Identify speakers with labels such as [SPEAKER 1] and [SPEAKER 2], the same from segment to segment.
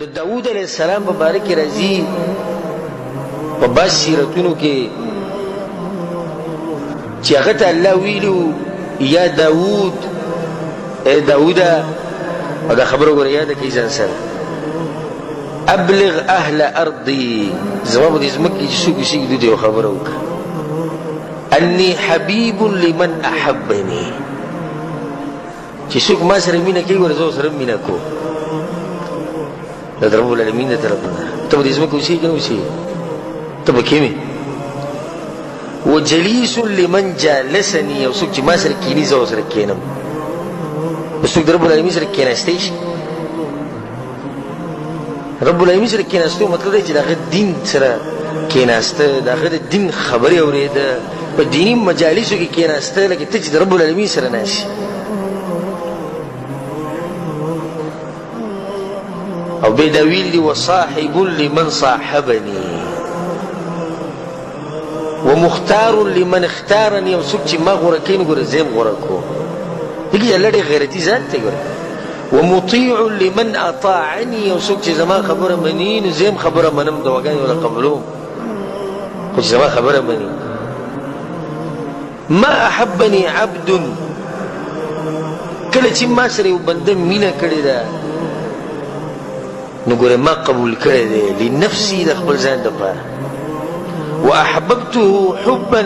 [SPEAKER 1] د داود علیہ السلام مبارک رضی په باس سیرتونو کې چې هغه ته الله ویلو یا داود اے داودا او دا خبره ګوره یاده کې ځان سره ابلغ اهل ارضي زما د ځمکې چې څوک شي دوی یو خبره وکړه اني حبيب لمن احبني چې څوک ما سره مینه کوي ورته سره مینه کو دا رب العالمین ته طرفنا ته د ځمکې وشي کنه وشي ته بکېمه وجليس لمن جالسني او څوک چې ما سره کینی زو سره کینم څوک رب العالمین سره کیناستې شي رب العالمین سره کیناستو مطلب دی چې دغه دین سره کیناسته دغه دین خبرې اورېده په دینی مجالسو کې کیناسته لکه ته چې رب العالمین سره ناشي او بدویل دی وصاحب لمن صاحبني ومختار لمن اختارني او څوک چې ما غوړه کین ګوره زم غوړه کو دغه لړې غیرتی ذات ته ګوره ومطيع لمن اطاعني او څوک چې زما خبره مني نو زم خبره منم د وګان ولا قبلو خو زما خبره مني ما احبني عبد کله چې ما سره یو بنده مینه کړی ده نو ګوره ما قبول کړی دی لنفسي د خپل ځان دپاره واحببته حبا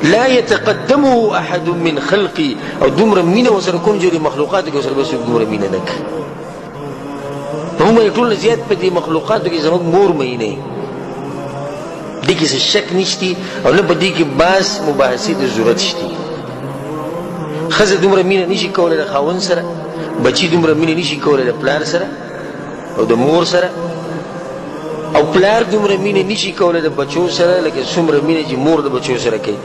[SPEAKER 1] لا يتقدمه احد من خلقي او دومره مینه وسره کوم جوړي مخلوقاتو کې وسره بس دومره مینه نه کوي هم یې ټول زیات په دې مخلوقاتو کې زموږ مور مې نه دي کې څه شک نشتی او نه په دې کې باس مباحثې د ضرورت شتی ښځه دومره مینه نشي کولی د خاوند سره بچي دومره مینه نشي کولی د پلار سره او د مور سره او پلار دومره مینه نشي کولی د بچو سره لکه څومره مینه چې مور د بچو سره کوي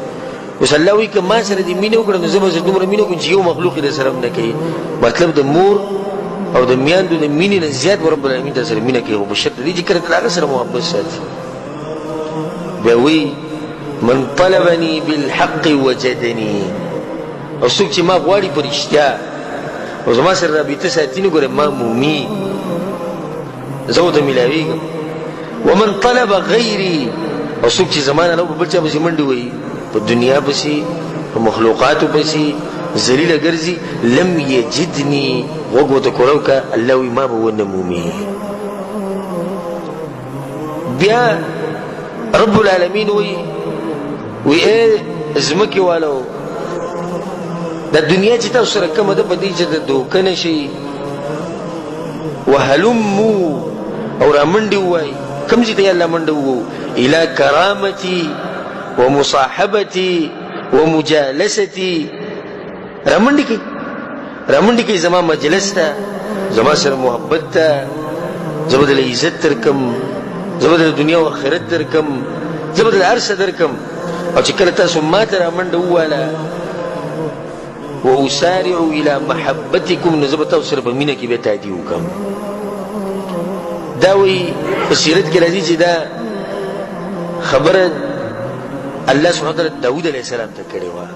[SPEAKER 1] اوس الله وایي که ما سره دې مینه وکړه نو زه به دومره مینه وکړم چې یو مخلوق یې درسره هم نه کوي مطلب د مور او د میاندو د مینې نه زیات به رب العالمین درسره مینه کوي خو په شرط دې چې کله د هغه سره محبت ساتي بیا وایي من طلبني بالحق وجدني او څوک چې ما غواړي په رښتیا او زما سره رابطه ساتي نو ګوره ما مومي زه ورته میلاویږم ومن طلب غیري او څوک چې زما نه په بل چا پسې منډې وهي په دنیا پسې په مخلوقاتو پسې ذلیله ګرځي لم یجدني غوږ ورته کوړه وکړه الله وایي ما به ونه مومي بیا رب العالمین وایي ای ځمکې والو دا دنیا چې تاسو سره کومه ده په دې چې د دوکه نه شي وهلمو او را منډې ووایي کوم ځای ته یې الله منډه ووو الى کرامتي ومصاحبتي ومجالستي را منډې کوي زما مجلس ته زما سره محبت ته زه به دله عزت درکم زه به دله دنیا او آخرت درکم زه به دله هر څه درکم او چې کله تاسو ما ته را منډه وواله واسارع الى محبتكم نو زه به تاسو سره په مینه کې بیا تادي وکړم دا وی په سیرت کې راځي چې دا خبره الله سبحانه وتعالی داود علیه السلام ته کړې وه